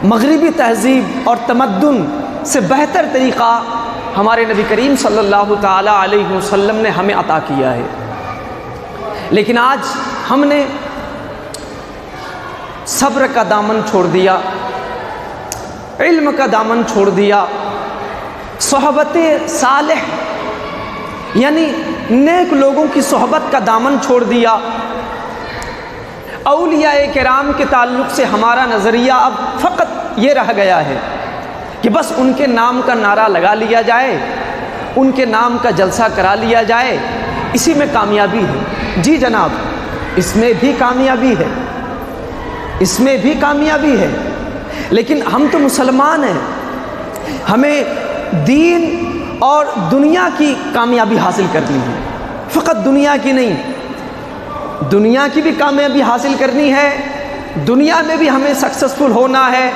مغربی تہذیب اور تمدن سے بہتر طریقہ ہمارے نبی کریم صلی اللہ تعالیٰ علیہ وسلم نے ہمیں عطا کیا ہے، لیکن آج ہم نے صبر کا دامن چھوڑ دیا، علم کا دامن چھوڑ دیا، صحبت صالح یعنی نیک لوگوں کی صحبت کا دامن چھوڑ دیا۔ اولیاء کرام کے تعلق سے ہمارا نظریہ اب فقط یہ رہ گیا ہے کہ بس ان کے نام کا نعرہ لگا لیا جائے، ان کے نام کا جلسہ کرا لیا جائے، اسی میں کامیابی ہے۔ جی جناب، اس میں بھی کامیابی ہے، اس میں بھی کامیابی ہے، لیکن ہم تو مسلمان ہیں، ہمیں دین اور دنیا کی کامیابی حاصل کرنی ہے، فقط دنیا کی نہیں، دنیا کی بھی کامیابی حاصل کرنی ہے، دنیا میں بھی ہمیں سکسیسفل ہونا ہے،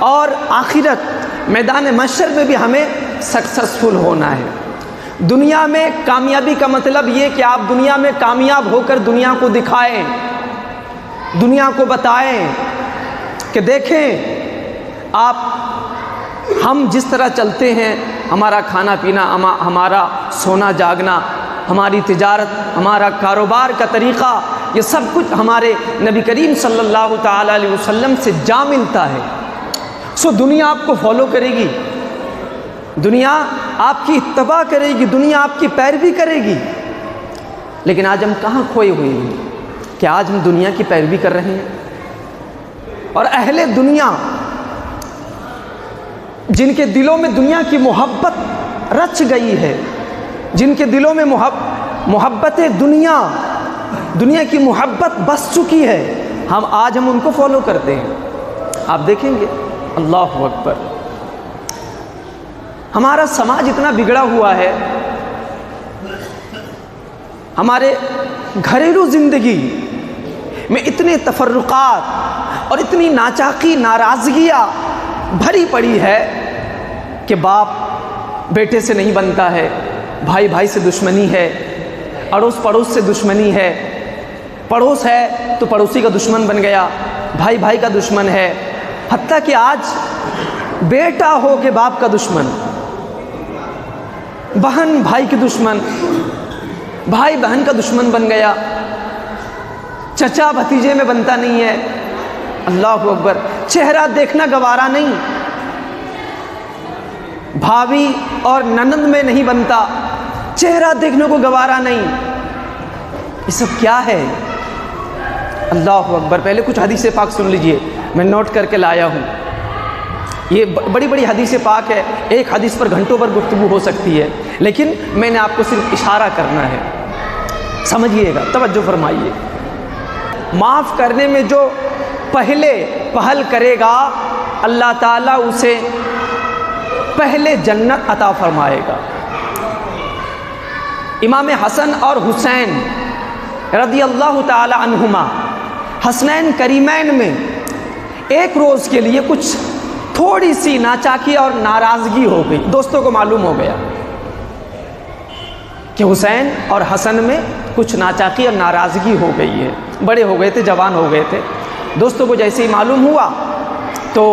اور آخرت میدان محشر میں بھی ہمیں سکسیسفل ہونا ہے۔ دنیا میں کامیابی کا مطلب یہ کہ آپ دنیا میں کامیاب ہو کر دنیا کو دکھائیں، دنیا کو بتائیں کہ دیکھیں آپ، ہم جس طرح چلتے ہیں، ہمارا کھانا پینا، ہمارا سونا جاگنا، ہماری تجارت، ہمارا کاروبار کا طریقہ، یہ سب کچھ ہمارے نبی کریم صلی اللہ تعالیٰ علیہ وسلم سے جا ملتا ہے۔ سو دنیا آپ کو فالو کرے گی، دنیا آپ کی اتباع کرے گی، دنیا آپ کی پیروی کرے گی، لیکن آج ہم کہاں کھوئے ہوئے ہیں کہ آج ہم دنیا کی پیروی کر رہے ہیں؟ اور اہل دنیا جن کے دلوں میں دنیا کی محبت رچ گئی ہے، جن کے دلوں میں محبت دنیا کی محبت بس چکی ہے، آج ہم ان کو فالو کرتے ہیں۔ آپ دیکھیں گے، اللہ اکبر، ہمارا سماج اتنا بگڑا ہوا ہے، ہمارے گھریلو زندگی میں اتنے تفرقات اور اتنی ناچاقی، ناراضگیاں بھری پڑی ہے کہ باپ بیٹے سے نہیں بنتا ہے، بھائی بھائی سے دشمنی ہے، اڑوس پڑوس سے دشمنی ہے، پڑوس ہے تو پڑوسی کا دشمن بن گیا، بھائی بھائی کا دشمن ہے، حتیٰ کہ آج بیٹا ہو کے باپ کا دشمن، بہن بھائی کی دشمن، بھائی بہن کا دشمن بن گیا، چچا بھتیجے میں بنتا نہیں ہے، اللہ اکبر، چہرہ دیکھنا گوارا نہیں، بھابھی اور ننند میں نہیں بنتا، چہرہ دیکھنے کو گوارا نہیں، یہ سب کیا ہے؟ اللہ اکبر۔ پہلے کچھ حدیث پاک سن لیجئے، میں نوٹ کر کے لایا ہوں، یہ بڑی بڑی حدیث پاک ہے، ایک حدیث پر گھنٹوں پر گفتگو ہو سکتی ہے، لیکن میں نے آپ کو صرف اشارہ کرنا ہے، سمجھیے گا، توجہ فرمائیے۔ معاف کرنے میں جو پہلے پہل کرے گا، اللہ تعالیٰ اسے پہلے جنت عطا فرمائے گا۔ امام حسن اور حسین رضی اللہ تعالی عنہما، حسنین کریمین میں ایک روز کے لیے کچھ تھوڑی سی ناچاکی اور ناراضگی ہو گئی، دوستوں کو معلوم ہو گیا کہ حسین اور حسن میں کچھ ناچاکی اور ناراضگی ہو گئی ہے، بڑے ہو گئے تھے، جوان ہو گئے تھے، دوستوں کو جیسے ہی معلوم ہوا تو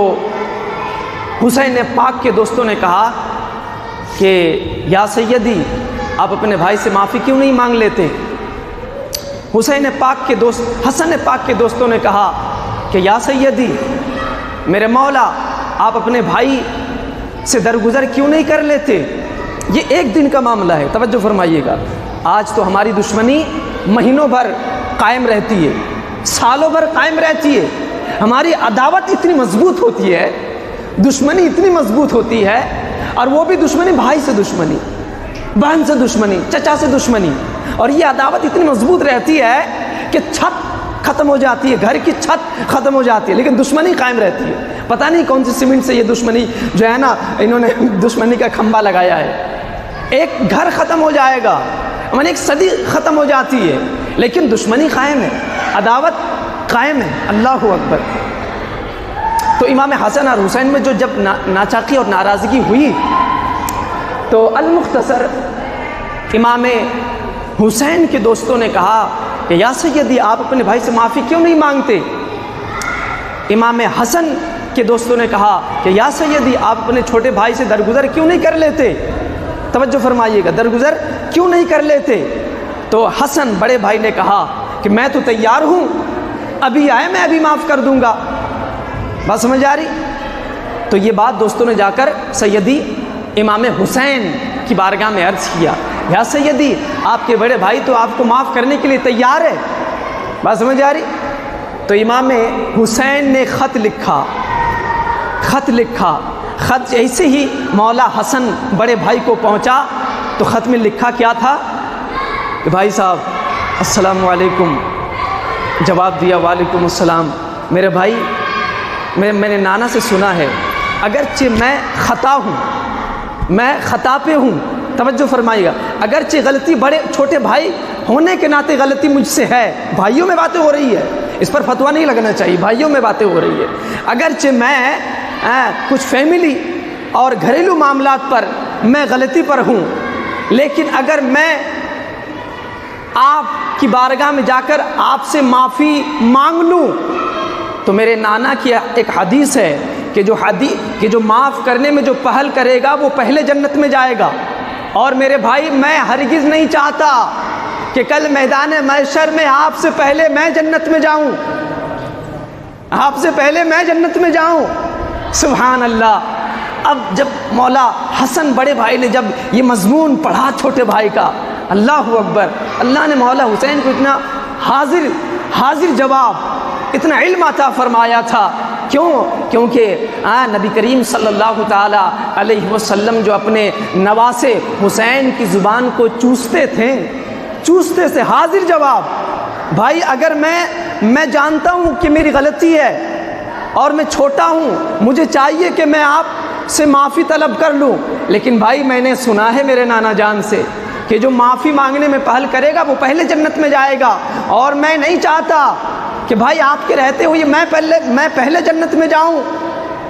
حسین پاک کے دوستوں نے کہا کہ یا سیدی، آپ اپنے بھائی سے معافی کیوں نہیں مانگ لیتے؟ حسین پاک کے دوست، حسن پاک کے دوستوں نے کہا کہ یا سیدی، میرے مولا، آپ اپنے بھائی سے درگزر کیوں نہیں کر لیتے؟ یہ ایک دن کا معاملہ ہے، توجہ فرمائیے گا، آج تو ہماری دشمنی مہینوں بھر قائم رہتی ہے، سالوں بھر قائم رہتی ہے، ہماری عداوت اتنی مضبوط ہوتی ہے، دشمنی اتنی مضبوط ہوتی ہے، اور وہ بھی دشمنی بھائی سے دشمنی، بہن سے دشمنی، چچا سے دشمنی، اور یہ عداوت اتنی مضبوط رہتی ہے کہ چھت ختم ہو جاتی ہے، گھر کی چھت ختم ہو جاتی ہے، لیکن دشمنی قائم رہتی ہے۔ پتہ نہیں کون سی سیمنٹ سے یہ دشمنی جو ہے نا، انہوں نے دشمنی کا کھمبا لگایا ہے، ایک گھر ختم ہو جائے گا، یعنی ایک صدی ختم ہو جاتی ہے، لیکن دشمنی قائم ہے، عداوت قائم ہے، اللہ اکبر۔ تو امام حسن اور حسین میں جو جب ناچاقی اور ناراضگی ہوئی تو المختصر امام حسین کے دوستوں نے کہا کہ یا سیدی، آپ اپنے بھائی سے معافی کیوں نہیں مانگتے؟ امام حسن کے دوستوں نے کہا کہ یا سیدی آپ اپنے چھوٹے بھائی سے درگزر کیوں نہیں کر لیتے؟ توجہ فرمائیے گا، درگزر کیوں نہیں کر لیتے؟ تو حسن بڑے بھائی نے کہا کہ میں تو تیار ہوں، ابھی آئے میں ابھی معاف کر دوں گا۔ بات سمجھ آ رہی؟ تو یہ بات دوستوں نے جا کر سیدی امام حسین کی بارگاہ میں عرض کیا، یا سیدی آپ کے بڑے بھائی تو آپ کو معاف کرنے کے لیے تیار ہے۔ بات سمجھ آ رہی؟ تو امام حسین نے خط لکھا، خط ایسے ہی مولا حسن بڑے بھائی کو پہنچا تو خط میں لکھا کیا تھا کہ بھائی صاحب السلام علیکم۔ جواب دیا وعلیکم السلام۔ میرے بھائی میں نے نانا سے سنا ہے اگرچہ میں خطا ہوں، میں خطا پہ ہوں، توجہ فرمائیے گا، اگرچہ غلطی بڑے چھوٹے بھائی ہونے کے ناطے غلطی مجھ سے ہے، بھائیوں میں باتیں ہو رہی ہے، اس پر فتویٰ نہیں لگنا چاہیے، بھائیوں میں باتیں ہو رہی ہے، اگرچہ میں کچھ فیملی اور گھریلو معاملات پر میں غلطی پر ہوں، لیکن اگر میں آپ کی بارگاہ میں جا کر آپ سے معافی مانگ لوں تو میرے نانا کی ایک حدیث ہے کہ جو معاف کرنے میں جو پہل کرے گا وہ پہلے جنت میں جائے گا، اور میرے بھائی میں ہرگز نہیں چاہتا کہ کل میدان محشر میں آپ سے پہلے میں جنت میں جاؤں، آپ سے پہلے میں جنت میں جاؤں۔ سبحان اللہ۔ اب جب مولا حسن بڑے بھائی نے جب یہ مضمون پڑھا چھوٹے بھائی کا، اللہ اکبر، اللہ نے مولا حسین کو اتنا حاضر جواب، اتنا علم عطا فرمایا تھا۔ کیونکہ نبی کریم صلی اللہ تعالی علیہ وسلم جو اپنے نواسے حسین کی زبان کو چوستے سے حاضر جواب، بھائی اگر میں جانتا ہوں کہ میری غلطی ہے اور میں چھوٹا ہوں، مجھے چاہیے کہ میں آپ سے معافی طلب کر لوں، لیکن بھائی میں نے سنا ہے میرے نانا جان سے کہ جو معافی مانگنے میں پہل کرے گا وہ پہلے جنت میں جائے گا، اور میں نہیں چاہتا کہ بھائی آپ کے رہتے ہوئے میں پہلے جنت میں جاؤں۔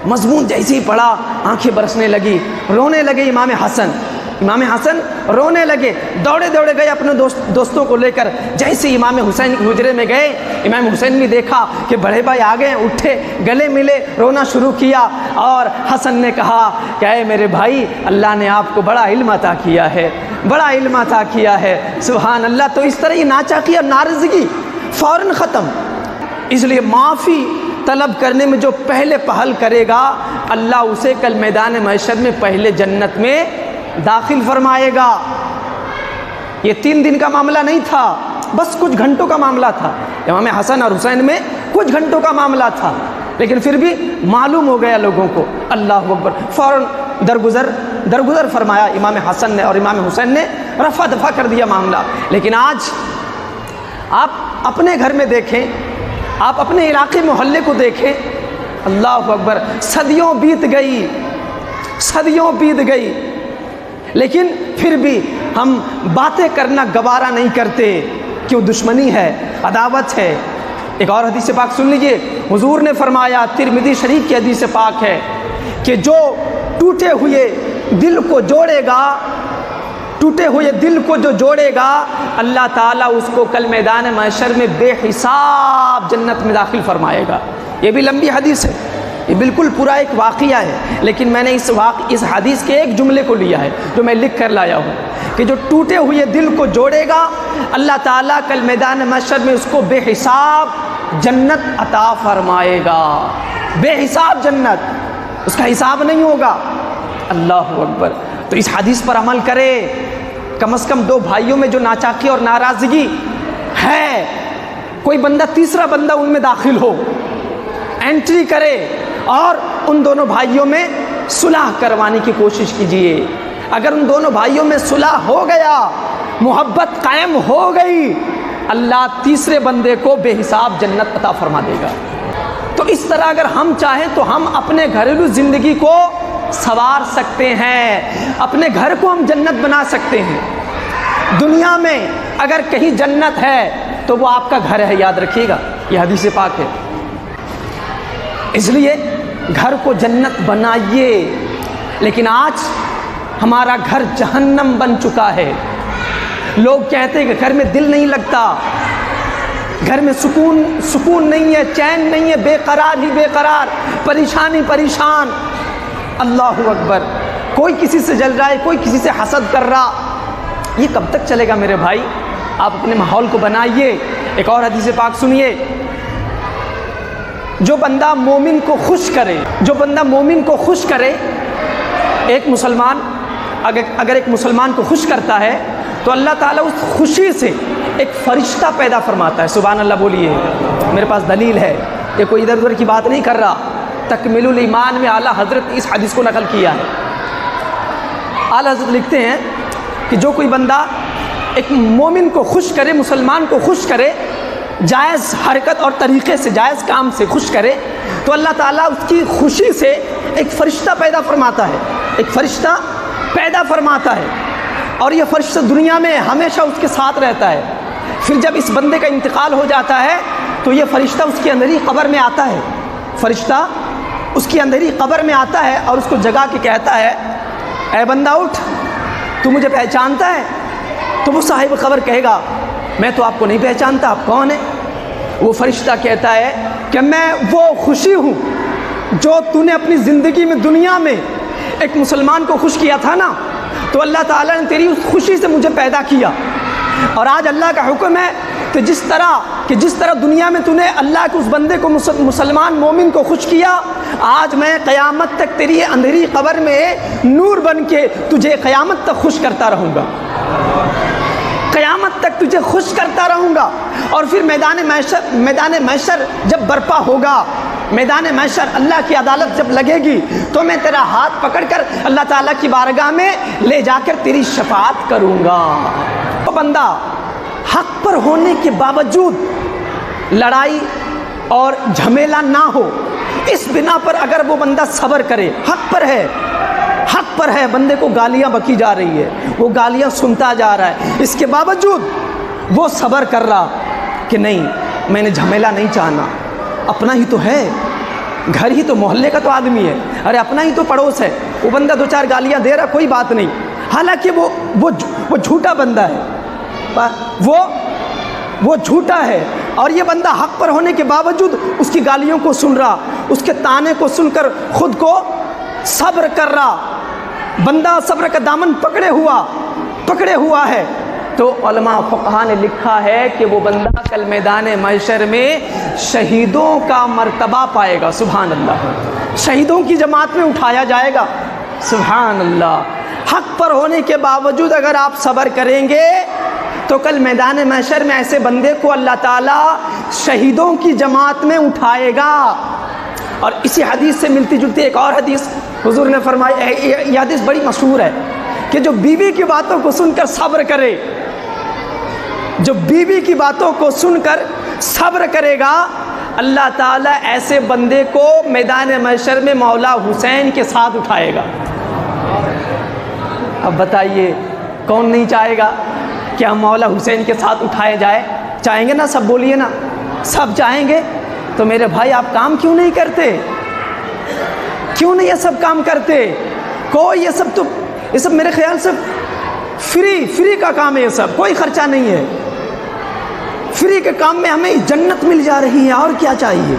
مضمون جیسے ہی پڑھا آنکھیں برسنے لگی، رونے لگے امام حسن رونے لگے، دوڑے گئے اپنے دوستوں کو لے کر، جیسے امام حسین کے حجرے میں گئے، امام حسین نے دیکھا کہ بڑے بھائی آ گئے، اٹھے، گلے ملے، رونا شروع کیا، اور حسن نے کہا کہ اے میرے بھائی اللہ نے آپ کو بڑا علم عطا کیا ہے، سبحان اللہ۔ تو اس طرح یہ ناچاقی اور ناراضگی فوراً ختم۔ اس لیے معافی طلب کرنے میں جو پہلے پہل کرے گا اللہ اسے کل میدان محشر میں پہلے جنت میں داخل فرمائے گا۔ یہ 3 دن کا معاملہ نہیں تھا، بس کچھ گھنٹوں کا معاملہ تھا، امام حسن اور حسین میں کچھ گھنٹوں کا معاملہ تھا، لیکن پھر بھی معلوم ہو گیا لوگوں کو، اللہ اکبر، فوراً درگزر فرمایا امام حسن نے اور امام حسین نے، رفع دفع کر دیا معاملہ۔ لیکن آج آپ اپنے گھر میں دیکھیں، آپ اپنے علاقے محلے کو دیکھیں، اللہ اکبر، صدیوں بیت گئی، لیکن پھر بھی ہم باتیں کرنا گوارا نہیں کرتے، کیوں؟ دشمنی ہے، عداوت ہے۔ ایک اور حدیث پاک سن لیجئے، حضور نے فرمایا، ترمذی شریف کی حدیث پاک ہے کہ جو ٹوٹے ہوئے دل کو جو جوڑے گا اللہ تعالیٰ اس کو کل میدان محشر میں بے حساب جنت میں داخل فرمائے گا۔ یہ بھی لمبی حدیث ہے، یہ بالکل پورا ایک واقعہ ہے، لیکن میں نے اس حدیث کے ایک جملے کو لیا ہے جو میں لکھ کر لایا ہوں کہ جو ٹوٹے ہوئے دل کو جوڑے گا اللہ تعالیٰ کل میدان محشر میں اس کو بے حساب جنت عطا فرمائے گا، بے حساب جنت، اس کا حساب نہیں ہوگا۔ اللہ اکبر۔ تو اس حدیث پر عمل کرے، کم از کم 2 بھائیوں میں جو ناچاقی اور ناراضگی ہے، کوئی بندہ تیسرا بندہ ان میں داخل ہو، انٹری کرے اور ان دونوں بھائیوں میں صلح کروانے کی کوشش کیجیے۔ اگر ان دونوں بھائیوں میں صلح ہو گیا، محبت قائم ہو گئی، اللہ تیسرے بندے کو بے حساب جنت عطا فرما دے گا۔ تو اس طرح اگر ہم چاہیں تو ہم اپنے گھریلو زندگی کو سنوار سکتے ہیں، اپنے گھر کو ہم جنت بنا سکتے ہیں۔ دنیا میں اگر کہیں جنت ہے تو وہ آپ کا گھر ہے، یاد رکھیے گا، یہ حدیث پاک ہے۔ اس لیے گھر کو جنت بنائیے، لیکن آج ہمارا گھر جہنم بن چکا ہے۔ لوگ کہتے ہیں کہ گھر میں دل نہیں لگتا، گھر میں سکون نہیں ہے، چین نہیں ہے، بے قرار ہی بے قرار، پریشان ہی پریشان۔ اللہ اکبر، کوئی کسی سے جل رہا ہے، کوئی کسی سے حسد کر رہا، یہ کب تک چلے گا میرے بھائی؟ آپ اپنے ماحول کو بنائیے۔ ایک اور حدیث پاک سنیے، جو بندہ مومن کو خوش کرے، جو بندہ مومن کو خوش کرے، ایک مسلمان اگر ایک مسلمان کو خوش کرتا ہے تو اللہ تعالیٰ اس خوشی سے ایک فرشتہ پیدا فرماتا ہے۔ سبحان اللہ بولیے، میرے پاس دلیل ہے، یہ کوئی ادھر ادھر کی بات نہیں کر رہا۔ تکمیل الایمان میں اعلیٰ حضرت اس حدیث کو نقل کیا ہے۔ اعلیٰ حضرت لکھتے ہیں کہ جو کوئی بندہ ایک مومن کو خوش کرے، مسلمان کو خوش کرے، جائز حرکت اور طریقے سے، جائز کام سے خوش کرے، تو اللہ تعالیٰ اس کی خوشی سے ایک فرشتہ پیدا فرماتا ہے، ایک فرشتہ پیدا فرماتا ہے، اور یہ فرشتہ دنیا میں ہمیشہ اس کے ساتھ رہتا ہے۔ پھر جب اس بندے کا انتقال ہو جاتا ہے تو یہ فرشتہ اس کی اندھیری قبر میں آتا ہے، فرشتہ اس کی اندھیری قبر میں آتا ہے اور اس کو جگا کے کہتا ہے، اے بندہ اٹھ، تو مجھے پہچانتا ہے؟ تو وہ صاحب قبر کہے گا، میں تو آپ کو نہیں پہچانتا، آپ کون ہیں؟ وہ فرشتہ کہتا ہے کہ میں وہ خوشی ہوں جو تو نے اپنی زندگی میں دنیا میں ایک مسلمان کو خوش کیا تھا نا، تو اللہ تعالیٰ نے تیری اس خوشی سے مجھے پیدا کیا، اور آج اللہ کا حکم ہے کہ جس طرح دنیا میں تو نے اللہ کے اس بندے کو، مسلمان مومن کو خوش کیا، آج میں قیامت تک تیری اندھیری قبر میں نور بن کے تجھے قیامت تک خوش کرتا رہوں گا، قیامت تک تجھے خوش کرتا رہوں گا۔ اور پھر میدان محشر جب برپا ہوگا، میدان محشر اللہ کی عدالت جب لگے گی، تو میں تیرا ہاتھ پکڑ کر اللہ تعالیٰ کی بارگاہ میں لے جا کر تیری شفاعت کروں گا۔ وہ بندہ حق پر ہونے کے باوجود لڑائی اور جھمیلا نہ ہو، اس بنا پر اگر وہ بندہ صبر کرے، حق پر ہے، بندے کو گالیاں بکی جا رہی ہے، وہ گالیاں سنتا جا رہا ہے، اس کے باوجود وہ صبر کر رہا کہ نہیں، میں نے جھمیلا نہیں چاہنا، اپنا ہی تو ہے، گھر ہی تو، محلے کا تو آدمی ہے، ارے اپنا ہی تو پڑوس ہے، وہ بندہ دو چار گالیاں دے رہا، کوئی بات نہیں، حالانکہ وہ جھوٹا بندہ ہے، وہ جھوٹا ہے، اور یہ بندہ حق پر ہونے کے باوجود اس کی گالیوں کو سن رہا، اس کے طعنے کو سن کر خود کو صبر کر رہا، بندہ صبر کا دامن پکڑے ہوا ہے، تو علماء فقہا نے لکھا ہے کہ وہ بندہ کل میدان محشر میں شہیدوں کا مرتبہ پائے گا۔ سبحان اللہ، شہیدوں کی جماعت میں اٹھایا جائے گا۔ سبحان اللہ، حق پر ہونے کے باوجود اگر آپ صبر کریں گے تو کل میدان محشر میں ایسے بندے کو اللہ تعالیٰ شہیدوں کی جماعت میں اٹھائے گا۔ اور اسی حدیث سے ملتی جلتی ایک اور حدیث حضور نے فرمائی، یہ حدیث بڑی مشہور ہے، کہ جو بیوی کی باتوں کو سن کر صبر کرے، جو بیوی کی باتوں کو سن کر صبر کرے گا، اللہ تعالیٰ ایسے بندے کو میدان محشر میں مولا حسین کے ساتھ اٹھائے گا۔ اب بتائیے کون نہیں چاہے گا کہ ہم مولا حسین کے ساتھ اٹھائے جائے؟ چاہیں گے نا؟ سب بولیے نا، سب چاہیں گے۔ تو میرے بھائی آپ کام کیوں نہیں کرتے؟ کیوں نہیں یہ سب کام کرتے؟ کوئی یہ سب میرے خیال سے فری کا کام ہے، یہ سب کوئی خرچہ نہیں ہے، فری کے کام میں ہمیں جنت مل جا رہی ہے، اور کیا چاہیے؟